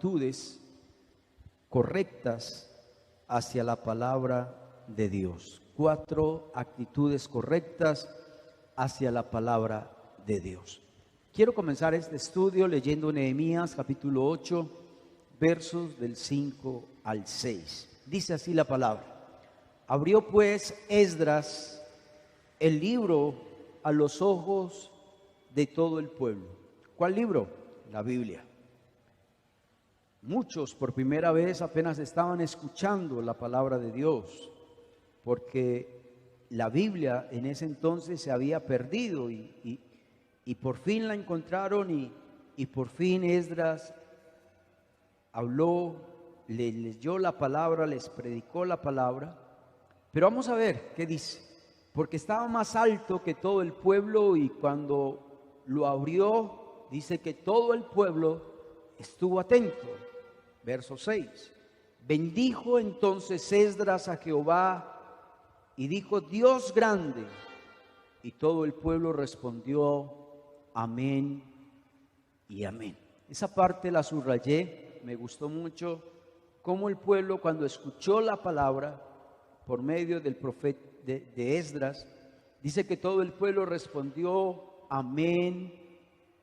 actitudes correctas hacia la palabra de Dios. 4 actitudes correctas hacia la palabra de Dios. Quiero comenzar este estudio leyendo Nehemías capítulo 8, versos del 5 al 6. Dice así la palabra: Abrió pues Esdras el libro a los ojos de todo el pueblo. ¿Cuál libro? La Biblia. Muchos por primera vez apenas estaban escuchando la palabra de Dios, porque la Biblia en ese entonces se había perdido y por fin la encontraron y por fin Esdras habló, les leyó la palabra, les predicó la palabra. Pero vamos a ver qué dice, porque estaba más alto que todo el pueblo y cuando lo abrió, dice que todo el pueblo estuvo atento. Verso 6. Bendijo entonces Esdras a Jehová y dijo: Dios grande. Y todo el pueblo respondió: amén y amén. Esa parte la subrayé, me gustó mucho cómo el pueblo, cuando escuchó la palabra por medio del profeta de Esdras, dice que todo el pueblo respondió: amén,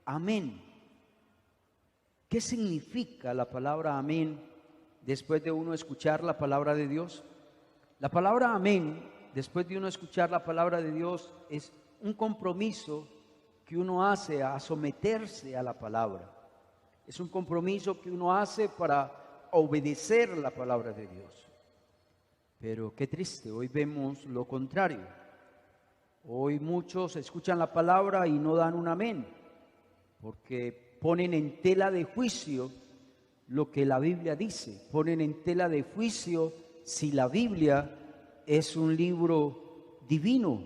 amén. ¿Qué significa la palabra amén después de uno escuchar la palabra de Dios? La palabra amén, después de uno escuchar la palabra de Dios, es un compromiso que uno hace a someterse a la palabra. Es un compromiso que uno hace para obedecer la palabra de Dios. Pero qué triste, hoy vemos lo contrario. Hoy muchos escuchan la palabra y no dan un amén, porque ponen en tela de juicio lo que la Biblia dice. Ponen en tela de juicio si la Biblia es un libro divino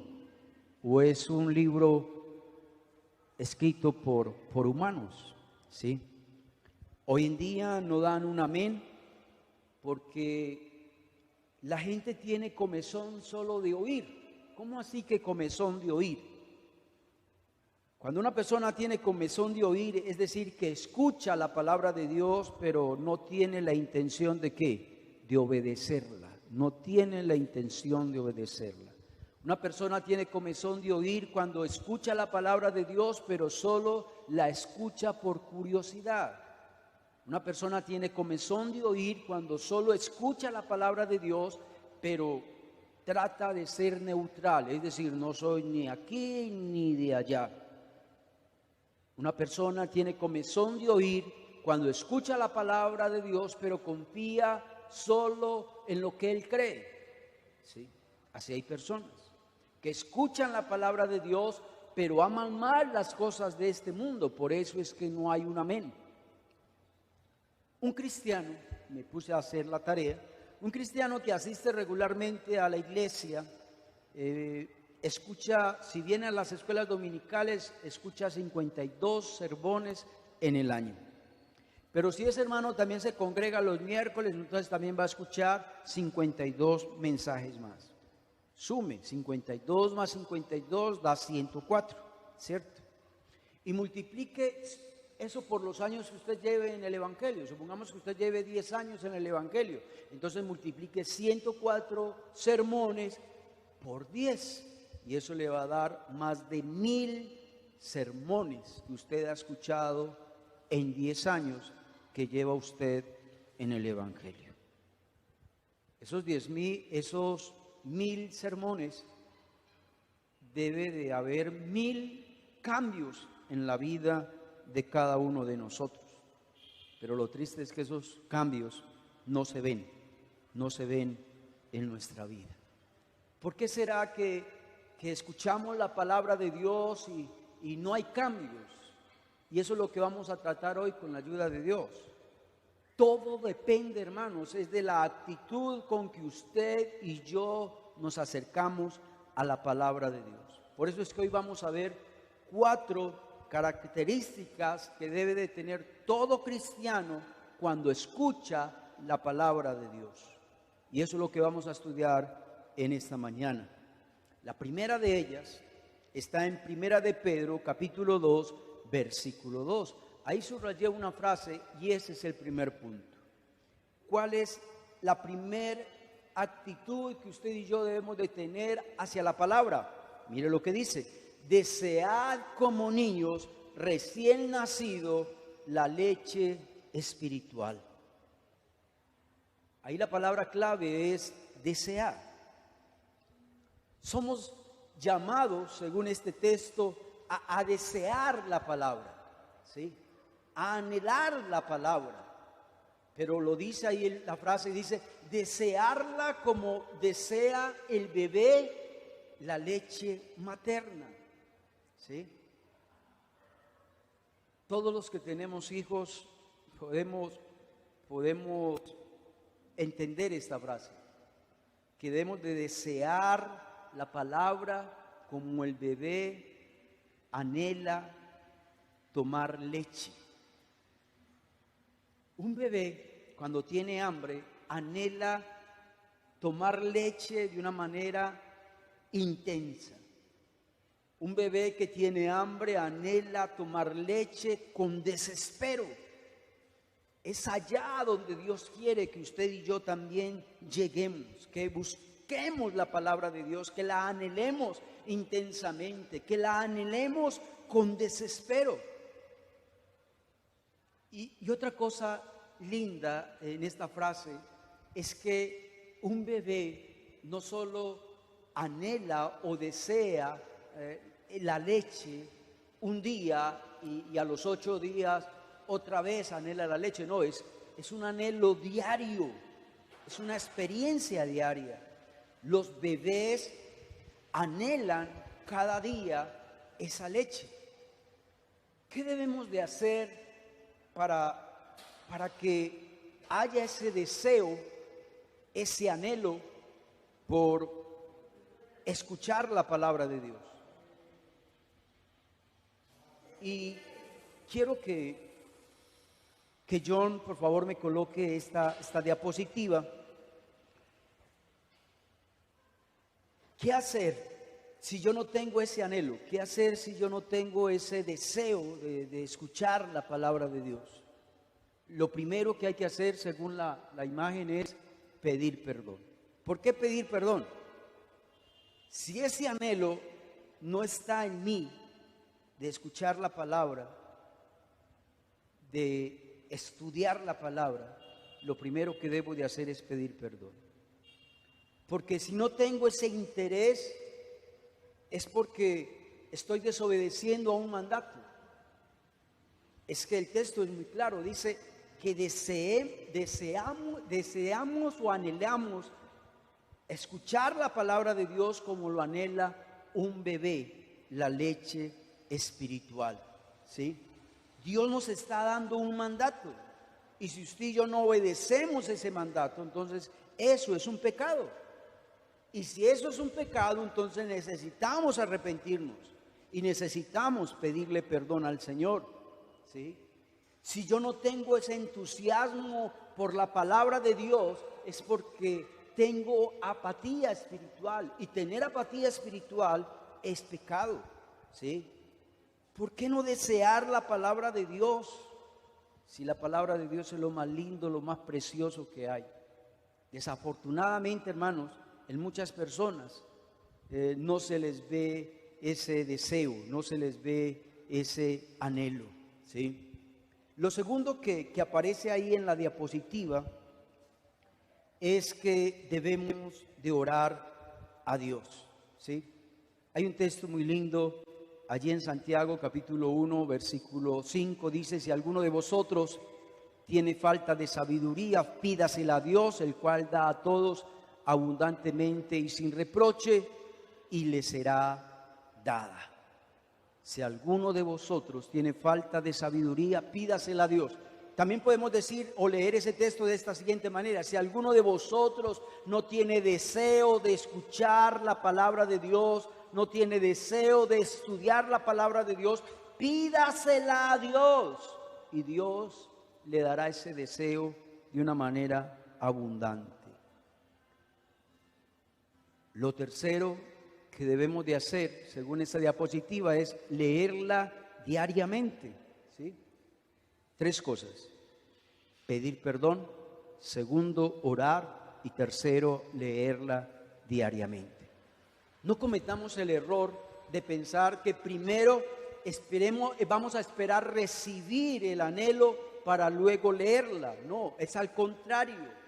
o es un libro escrito por humanos, ¿sí? Hoy en día no dan un amén porque la gente tiene comezón solo de oír. ¿Cómo así que comezón de oír? Cuando una persona tiene comezón de oír, es decir, que escucha la palabra de Dios, pero no tiene la intención de ¿qué? De obedecerla. No tiene la intención de obedecerla. Una persona tiene comezón de oír cuando escucha la palabra de Dios, pero solo la escucha por curiosidad. Una persona tiene comezón de oír cuando solo escucha la palabra de Dios, pero trata de ser neutral, es decir, no soy ni aquí ni de allá. Una persona tiene comezón de oír cuando escucha la palabra de Dios, pero confía solo en lo que él cree. ¿Sí? Así hay personas que escuchan la palabra de Dios, pero aman más las cosas de este mundo. Por eso es que no hay un amén. Un cristiano, me puse a hacer la tarea, un cristiano que asiste regularmente a la iglesia, escucha, si viene a las escuelas dominicales, escucha 52 sermones en el año. Pero si ese hermano también se congrega los miércoles, entonces también va a escuchar 52 mensajes más. Sume, 52 más 52 da 104, ¿cierto? Y multiplique eso por los años que usted lleve en el Evangelio. Supongamos que usted lleve 10 años en el Evangelio. Entonces multiplique 104 sermones por 10. Y eso le va a dar más de 1000 sermones que usted ha escuchado en 10 años que lleva usted en el Evangelio. Esos 1000 sermones, debe de haber 1000 cambios en la vida de cada uno de nosotros. Pero lo triste es que esos cambios no se ven en nuestra vida. ¿Por qué será que escuchamos la palabra de Dios y no hay cambios? Y eso es lo que vamos a tratar hoy con la ayuda de Dios. Todo depende, hermanos, es de la actitud con que usted y yo nos acercamos a la palabra de Dios. Por eso es que hoy vamos a ver 4 características que debe de tener todo cristiano cuando escucha la palabra de Dios. Y eso es lo que vamos a estudiar en esta mañana. La primera de ellas está en Primera de Pedro, capítulo 2, versículo 2. ahí subrayé una frase y ese es el primer punto. ¿Cuál es la primera actitud que usted y yo debemos de tener hacia la palabra? Mire lo que dice: desead como niños recién nacidos la leche espiritual. Ahí la palabra clave es desear. Somos llamados, según este texto, a desear la palabra, ¿sí? A anhelar la palabra. Pero lo dice ahí la frase, dice, desearla como desea el bebé la leche materna, ¿sí? Todos los que tenemos hijos podemos entender esta frase, que debemos de desear la palabra como el bebé anhela tomar leche. Un bebé, cuando tiene hambre, anhela tomar leche de una manera intensa. Un bebé que tiene hambre anhela tomar leche con desespero. Es allá donde Dios quiere que usted y yo también lleguemos, que busquemos la palabra de Dios, que la anhelemos intensamente, que la anhelemos con desespero. Y otra cosa linda en esta frase es que un bebé no solo anhela o desea la leche un día y a los 8 días otra vez anhela la leche, no, es un anhelo diario, es una experiencia diaria. Los bebés anhelan cada día esa leche. ¿Qué debemos de hacer para que haya ese deseo, ese anhelo por escuchar la palabra de Dios? Y quiero que John, por favor, me coloque esta diapositiva. ¿Qué hacer si yo no tengo ese anhelo? ¿Qué hacer si yo no tengo ese deseo de escuchar la palabra de Dios? Lo primero que hay que hacer, según la imagen, es pedir perdón. ¿Por qué pedir perdón? Si ese anhelo no está en mí de escuchar la palabra, de estudiar la palabra, lo primero que debo de hacer es pedir perdón. Porque si no tengo ese interés, es porque estoy desobedeciendo a un mandato. Es que el texto es muy claro, dice que deseamos o anhelamos escuchar la palabra de Dios como lo anhela un bebé, la leche espiritual, ¿sí? Dios nos está dando un mandato, y si usted y yo no obedecemos ese mandato, entonces eso es un pecado. Y si eso es un pecado, entonces necesitamos arrepentirnos y necesitamos pedirle perdón al Señor, ¿sí? Si yo no tengo ese entusiasmo por la palabra de Dios, es porque tengo apatía espiritual, y tener apatía espiritual es pecado, ¿sí? ¿Por qué no desear la palabra de Dios? Si la palabra de Dios es lo más lindo, lo más precioso que hay. Desafortunadamente, hermanos, en muchas personas no se les ve ese deseo, no se les ve ese anhelo, ¿sí? Lo segundo que aparece ahí en la diapositiva es que debemos de orar a Dios, ¿sí? Hay un texto muy lindo allí en Santiago capítulo 1 versículo 5, dice: si alguno de vosotros tiene falta de sabiduría, pídasela a Dios, el cual da a todos abundantemente y sin reproche, y le será dada. Si alguno de vosotros tiene falta de sabiduría, pídasela a Dios. También podemos decir o leer ese texto de esta siguiente manera: si alguno de vosotros no tiene deseo de escuchar la palabra de Dios, no tiene deseo de estudiar la palabra de Dios, pídasela a Dios, y Dios le dará ese deseo de una manera abundante. Lo tercero que debemos de hacer, según esta diapositiva, es leerla diariamente, ¿sí? 3 cosas: pedir perdón, segundo, orar, y tercero, leerla diariamente. No cometamos el error de pensar que primero vamos a esperar recibir el anhelo para luego leerla. No, es al contrario.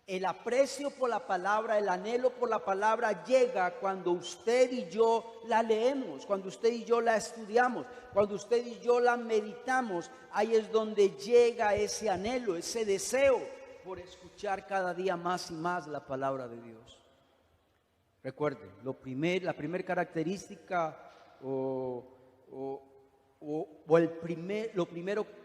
El aprecio por la palabra, el anhelo por la palabra llega cuando usted y yo la leemos, cuando usted y yo la estudiamos, cuando usted y yo la meditamos. Ahí es donde llega ese anhelo, ese deseo por escuchar cada día más y más la palabra de Dios. Recuerden, la primera característica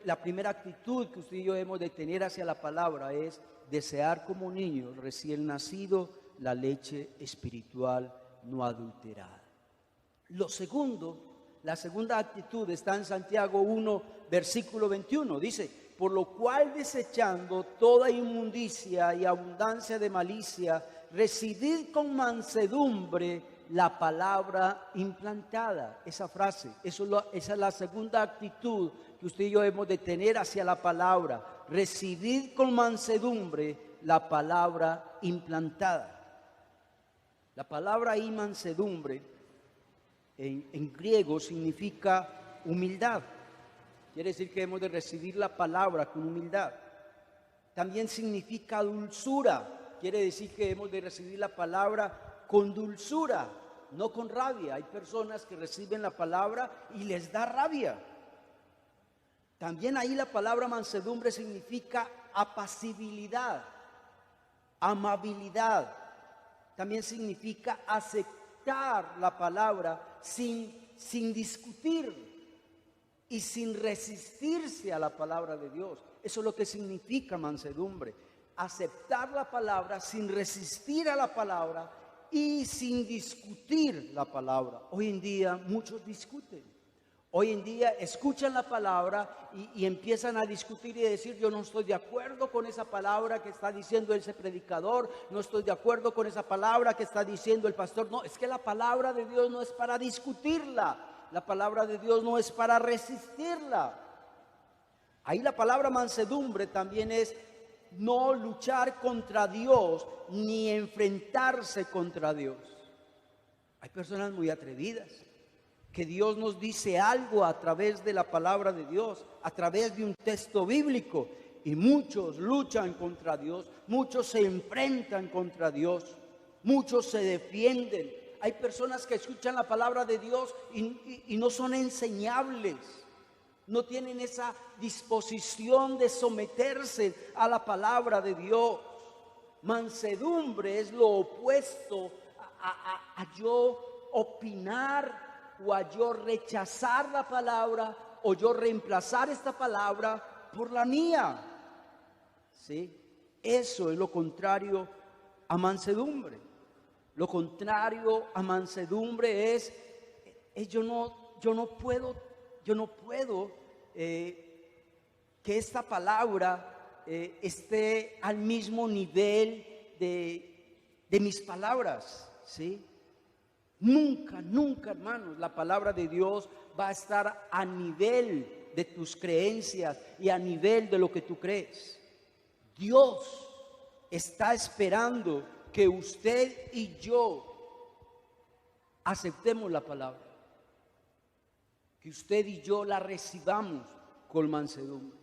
la primera actitud que usted y yo debemos de tener hacia la palabra es desear como niños recién nacido la leche espiritual no adulterada. La segunda actitud está en Santiago 1, versículo 21. Dice: por lo cual, desechando toda inmundicia y abundancia de malicia, recibid con mansedumbre la palabra implantada. Esa frase, esa es la segunda actitud que usted y yo debemos de tener hacia la palabra. Recibid con mansedumbre la palabra implantada. La palabra ahí, mansedumbre, en griego significa humildad. Quiere decir que debemos de recibir la palabra con humildad. También significa dulzura. Quiere decir que debemos de recibir la palabra con dulzura, no con rabia. Hay personas que reciben la palabra y les da rabia. También ahí la palabra mansedumbre significa apacibilidad, amabilidad. También significa aceptar la palabra sin discutir y sin resistirse a la palabra de Dios. Eso es lo que significa mansedumbre. Aceptar la palabra sin resistir a la palabra y sin discutir la palabra. Hoy en día muchos discuten. Hoy en día escuchan la palabra y empiezan a discutir y decir: yo no estoy de acuerdo con esa palabra que está diciendo ese predicador, no estoy de acuerdo con esa palabra que está diciendo el pastor. No, es que la palabra de Dios no es para discutirla, la palabra de Dios no es para resistirla. Ahí la palabra mansedumbre también es no luchar contra Dios ni enfrentarse contra Dios. Hay personas muy atrevidas, que Dios nos dice algo a través de la palabra de Dios, a través de un texto bíblico, y muchos luchan contra Dios, muchos se enfrentan contra Dios, muchos se defienden. Hay personas que escuchan la palabra de Dios y no son enseñables, no tienen esa disposición de someterse a la palabra de Dios. Mansedumbre es lo opuesto a yo opinar, o a yo rechazar la palabra, o yo reemplazar esta palabra por la mía. ¿Sí? Eso es lo contrario a mansedumbre. Lo contrario a mansedumbre es yo no puedo que esta palabra esté al mismo nivel de mis palabras. ¿Sí? Nunca, hermanos, la palabra de Dios va a estar a nivel de tus creencias y a nivel de lo que tú crees. Dios está esperando que usted y yo aceptemos la palabra, que usted y yo la recibamos con mansedumbre.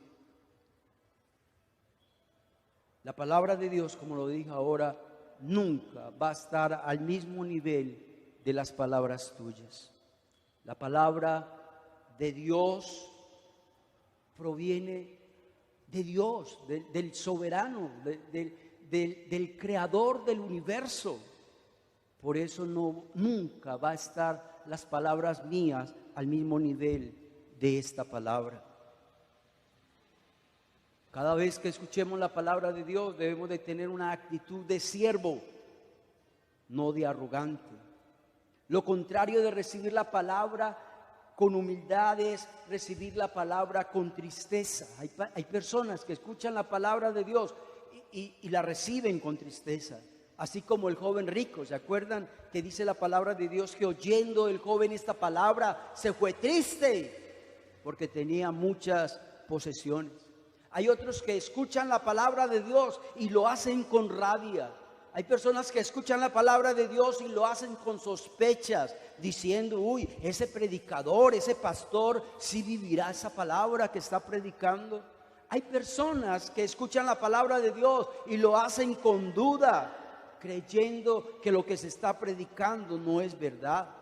La palabra de Dios, como lo dije ahora, nunca va a estar al mismo nivel de las palabras tuyas. La palabra de Dios proviene de Dios, del soberano, del creador del universo. Por eso nunca va a estar las palabras mías al mismo nivel de esta palabra. Cada vez que escuchemos la palabra de Dios debemos de tener una actitud de siervo, no de arrogante. Lo contrario de recibir la palabra con humildad es recibir la palabra con tristeza. Hay personas que escuchan la palabra de Dios y la reciben con tristeza. Así como el joven rico, ¿se acuerdan que dice la palabra de Dios que oyendo el joven esta palabra se fue triste porque tenía muchas posesiones. Hay otros que escuchan la palabra de Dios y lo hacen con rabia. Hay personas que escuchan la palabra de Dios y lo hacen con sospechas, diciendo, uy, ese predicador, ese pastor, ¿sí vivirá esa palabra que está predicando? Hay personas que escuchan la palabra de Dios y lo hacen con duda, creyendo que lo que se está predicando no es verdad.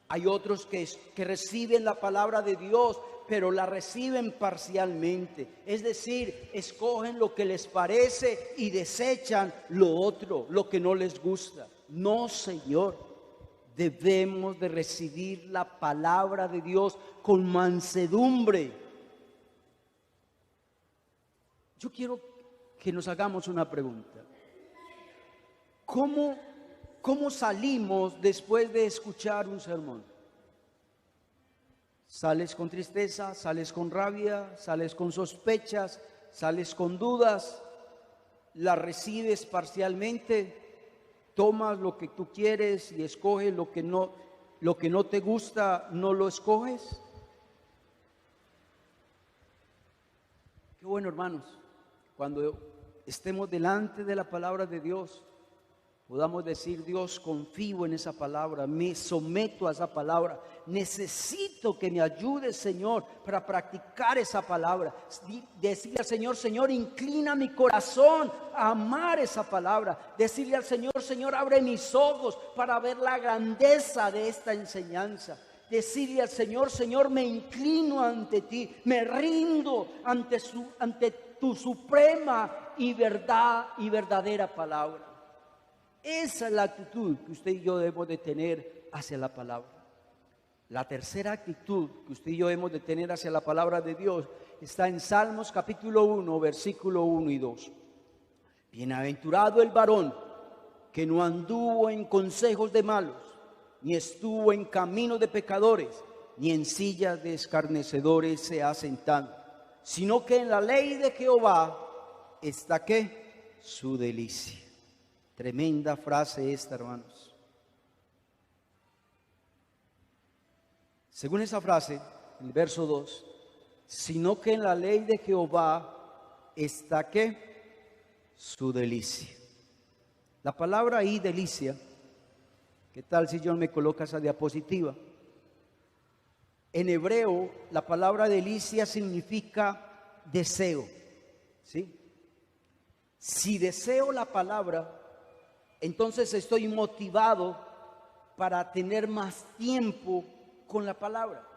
Hay otros que reciben la palabra de Dios, pero la reciben parcialmente. Es decir, escogen lo que les parece y desechan lo otro, lo que no les gusta. No, Señor, debemos de recibir la palabra de Dios con mansedumbre. Yo quiero que nos hagamos una pregunta. ¿Cómo salimos después de escuchar un sermón? ¿Sales con tristeza? ¿Sales con rabia? ¿Sales con sospechas? ¿Sales con dudas? ¿La recibes parcialmente? ¿Tomas lo que tú quieres y escoges lo que no te gusta, no lo escoges? Qué bueno, hermanos, cuando estemos delante de la palabra de Dios, podamos decir, Dios, confío en esa palabra, me someto a esa palabra, necesito que me ayudes, Señor, para practicar esa palabra. Decirle al Señor, Señor, inclina mi corazón a amar esa palabra. Decirle al Señor, Señor, abre mis ojos para ver la grandeza de esta enseñanza. Decirle al Señor, Señor, me inclino ante ti, me rindo ante tu suprema y verdadera palabra. Esa es la actitud que usted y yo debemos de tener hacia la palabra. La tercera actitud que usted y yo debemos de tener hacia la palabra de Dios está en Salmos capítulo 1, versículo 1 y 2. Bienaventurado el varón que no anduvo en consejos de malos, ni estuvo en camino de pecadores, ni en sillas de escarnecedores se ha sentado, sino que en la ley de Jehová está ¿qué? Su delicia. Tremenda frase esta, hermanos. Según esa frase, el verso 2, sino que en la ley de Jehová está ¿qué? Su delicia. La palabra ahí, delicia, ¿qué tal si John me coloca esa diapositiva? En hebreo, la palabra delicia significa deseo, ¿sí? Si deseo la palabra, entonces estoy motivado para tener más tiempo con la palabra.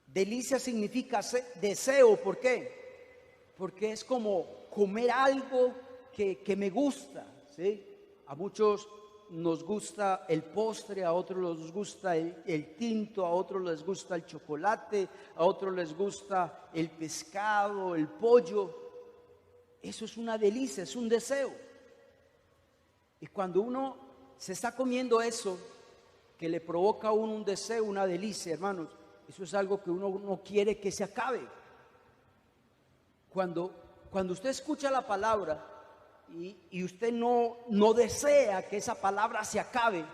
Delicia significa deseo, ¿por qué? Porque es como comer algo que me gusta, ¿sí? A muchos nos gusta el postre, a otros les gusta el tinto, a otros les gusta el chocolate, a otros les gusta el pescado, el pollo. Eso es una delicia, es un deseo. Y cuando uno se está comiendo eso, que le provoca a uno un deseo, una delicia, hermanos, eso es algo que uno no quiere que se acabe. Cuando usted escucha la palabra y usted no desea que esa palabra se acabe,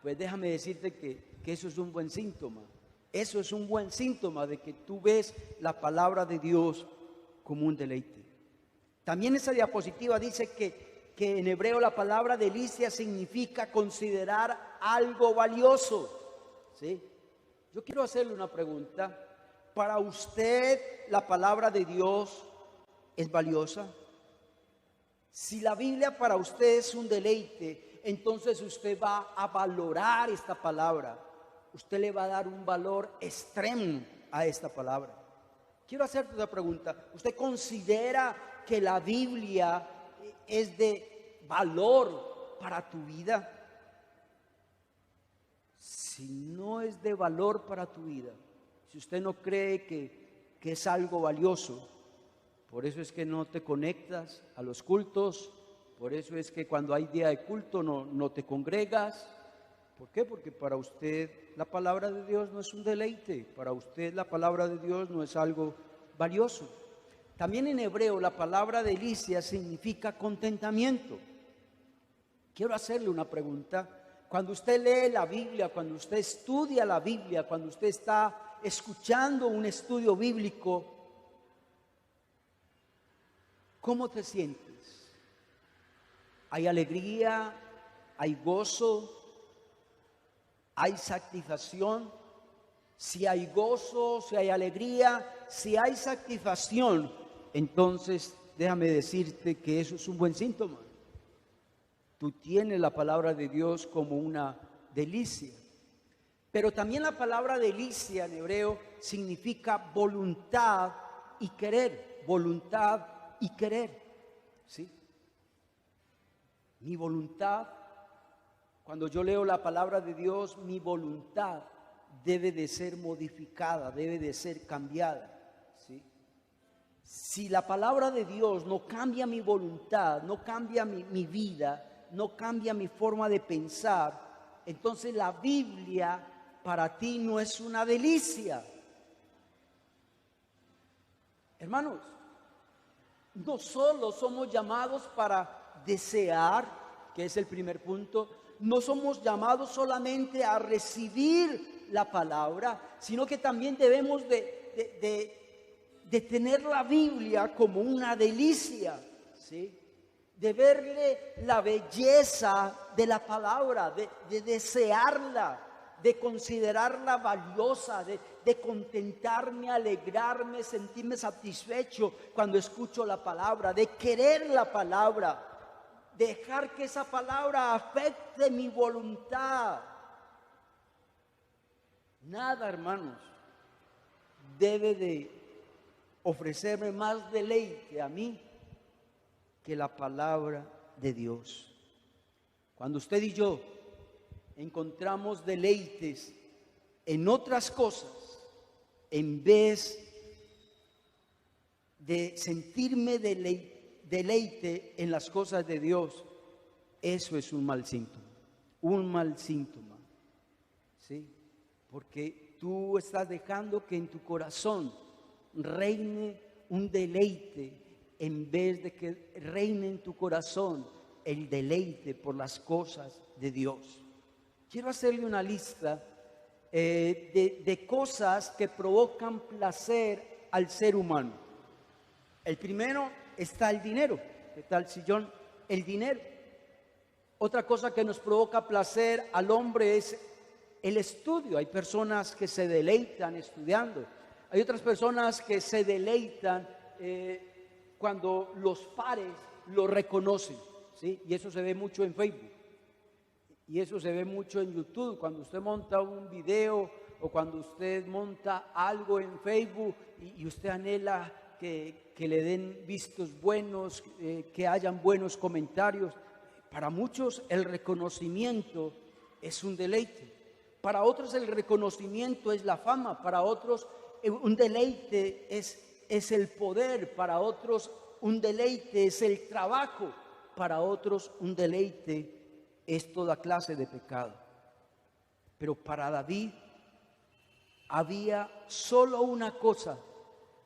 pues déjame decirte que eso es un buen síntoma. Eso es un buen síntoma de que tú ves la palabra de Dios como un deleite. También esa diapositiva dice que en hebreo la palabra delicia significa considerar algo valioso, ¿sí? Yo quiero hacerle una pregunta. ¿Para usted la palabra de Dios es valiosa? Si la Biblia para usted es un deleite, entonces usted va a valorar esta palabra. Usted le va a dar un valor extremo a esta palabra. Quiero hacerte una pregunta. ¿Usted considera que la Biblia es de valor para tu vida? Si no es de valor para tu vida, si usted no cree que es algo valioso, por eso es que no te conectas a los cultos, por eso es que cuando hay día de culto no te congregas. ¿Por qué? Porque para usted la palabra de Dios no es un deleite, para usted la palabra de Dios no es algo valioso. También en hebreo la palabra delicia significa contentamiento. Quiero hacerle una pregunta. Cuando usted lee la Biblia, cuando usted estudia la Biblia, cuando usted está escuchando un estudio bíblico, ¿cómo te sientes? ¿Hay alegría? ¿Hay gozo? ¿Hay satisfacción? Si hay gozo, si hay alegría, si hay satisfacción, entonces déjame decirte que eso es un buen síntoma. Tú tienes la palabra de Dios como una delicia. Pero también la palabra delicia en hebreo significa voluntad y querer. Voluntad y querer. ¿Sí? Mi voluntad, cuando yo leo la palabra de Dios, mi voluntad debe de ser modificada, debe de ser cambiada. ¿Sí? Si la palabra de Dios no cambia mi voluntad, no cambia mi vida, no cambia mi forma de pensar, entonces la Biblia para ti no es una delicia. Hermanos, no solo somos llamados para desear, que es el primer punto, no somos llamados solamente a recibir la palabra, sino que también debemos de tener la Biblia como una delicia, ¿sí? De verle la belleza de la palabra, de desearla, de considerarla valiosa, de contentarme, alegrarme, sentirme satisfecho cuando escucho la palabra, de querer la palabra, dejar que esa palabra afecte mi voluntad. Nada, hermanos, debe de ofrecerme más deleite a mí que la palabra de Dios. Cuando usted y yo encontramos deleites en otras cosas, en vez de sentirme deleite en las cosas de Dios, eso es un mal síntoma, ¿sí? Porque tú estás dejando que en tu corazón reine un deleite en vez de que reine en tu corazón el deleite por las cosas de Dios. Quiero hacerle una lista de cosas que provocan placer al ser humano. El primero está el dinero. ¿Qué tal, sillón? El dinero. Otra cosa que nos provoca placer al hombre es el estudio. Hay personas que se deleitan estudiando. Hay otras personas que se deleitan cuando los pares lo reconocen, ¿sí? Y eso se ve mucho en Facebook. Y eso se ve mucho en YouTube. Cuando usted monta un video o cuando usted monta algo en Facebook y usted anhela que le den vistos buenos, que hayan buenos comentarios. Para muchos el reconocimiento es un deleite. Para otros el reconocimiento es la fama. Para otros un deleite es el poder. Para otros un deleite es el trabajo. Para otros un deleite es toda clase de pecado. Pero para David había solo una cosa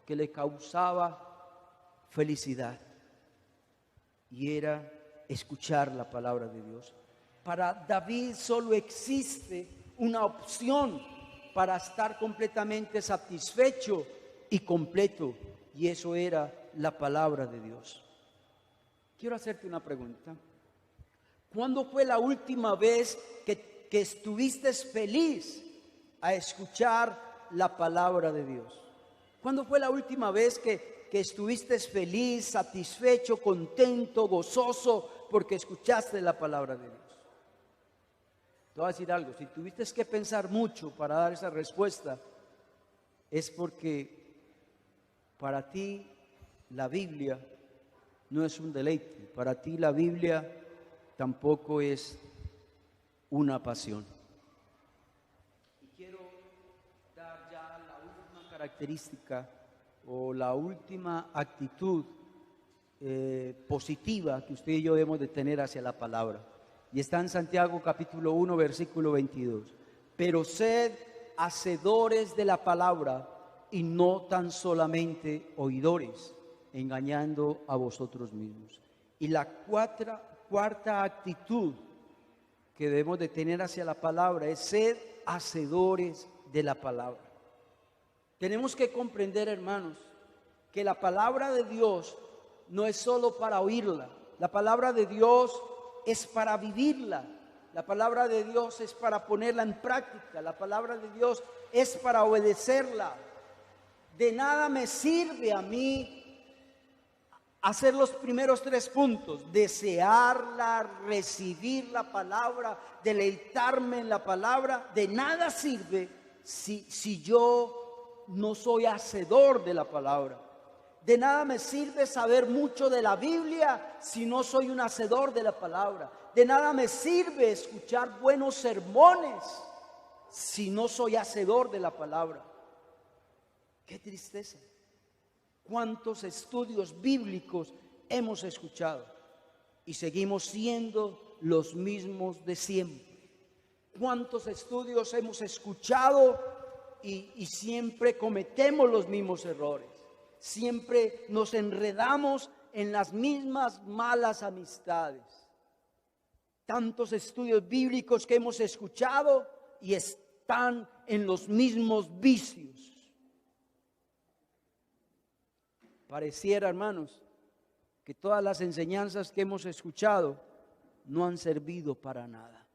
que le causaba felicidad, y era escuchar la palabra de Dios. Para David solo existe una opción para estar completamente satisfecho y completo, y eso era la palabra de Dios. Quiero hacerte una pregunta. ¿Cuándo fue la última vez que estuviste feliz a escuchar la palabra de Dios? ¿Cuándo fue la última vez que estuviste feliz, satisfecho, contento, gozoso porque escuchaste la palabra de Dios? Te voy a decir algo, si tuviste que pensar mucho para dar esa respuesta, es porque para ti la Biblia no es un deleite, para ti la Biblia tampoco es una pasión. Y quiero dar ya la última característica o la última actitud positiva que usted y yo debemos de tener hacia la palabra. Y está en Santiago capítulo 1, versículo 22. Pero sed hacedores de la palabra y no tan solamente oidores, engañando a vosotros mismos. Y la cuarta actitud que debemos de tener hacia la palabra es ser hacedores de la palabra. Tenemos que comprender, hermanos, que la palabra de Dios no es solo para oírla. La palabra de Dios es para vivirla. La palabra de Dios es para ponerla en práctica. La palabra de Dios es para obedecerla. De nada me sirve a mí hacer los primeros 3 puntos: desearla, recibir la palabra, deleitarme en la palabra. De nada sirve si yo no soy hacedor de la palabra. De nada me sirve saber mucho de la Biblia si no soy un hacedor de la palabra. De nada me sirve escuchar buenos sermones si no soy hacedor de la palabra. Qué tristeza. ¿Cuántos estudios bíblicos hemos escuchado y seguimos siendo los mismos de siempre? ¿Cuántos estudios hemos escuchado y siempre cometemos los mismos errores? Siempre nos enredamos en las mismas malas amistades. Tantos estudios bíblicos que hemos escuchado y están en los mismos vicios. Pareciera, hermanos, que todas las enseñanzas que hemos escuchado no han servido para nada.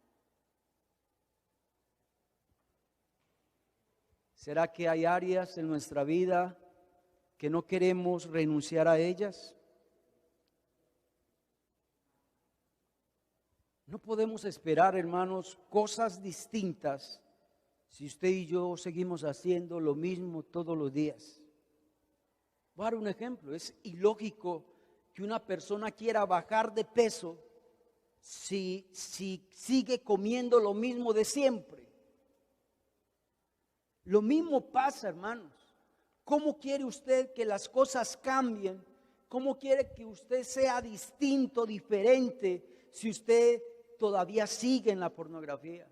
¿Será que hay áreas en nuestra vida que no queremos renunciar a ellas? No podemos esperar, hermanos, cosas distintas si usted y yo seguimos haciendo lo mismo todos los días. Voy a dar un ejemplo. Es ilógico que una persona quiera bajar de peso si sigue comiendo lo mismo de siempre. Lo mismo pasa, hermanos. ¿Cómo quiere usted que las cosas cambien? ¿Cómo quiere que usted sea distinto, diferente, si usted todavía sigue en la pornografía?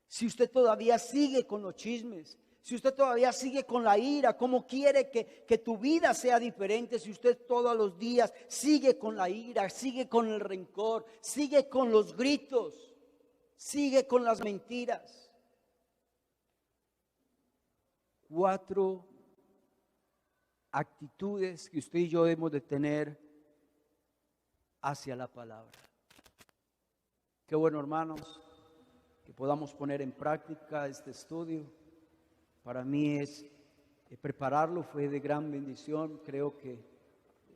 Si usted todavía sigue con los chismes, si usted todavía sigue con la ira. ¿Cómo quiere que tu vida sea diferente si usted todos los días sigue con la ira, sigue con el rencor, sigue con los gritos, sigue con las mentiras? 4 actitudes que usted y yo debemos de tener hacia la palabra. Qué bueno, hermanos, que podamos poner en práctica este estudio. Para mí prepararlo fue de gran bendición. Creo que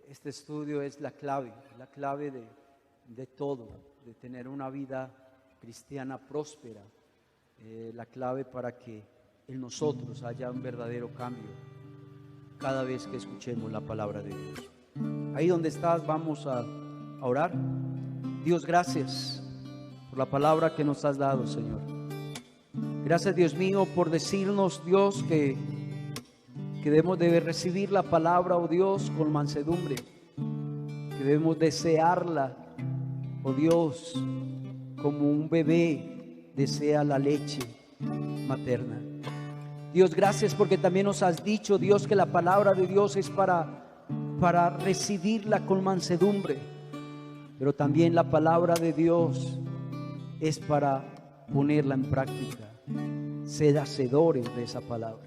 este estudio es la clave de todo, de tener una vida cristiana próspera, la clave para que en nosotros haya un verdadero cambio cada vez que escuchemos la palabra de Dios. Ahí donde estás, vamos a orar. Dios, gracias por la palabra que nos has dado, Señor. Gracias, Dios mío, por decirnos, Dios, que debemos de recibir la palabra, oh Dios, con mansedumbre, que debemos desearla, oh Dios, como un bebé desea la leche materna. Dios, gracias porque también nos has dicho, Dios, que la palabra de Dios es para recibirla con mansedumbre, pero también la palabra de Dios es para ponerla en práctica. Sed hacedores de esa palabra.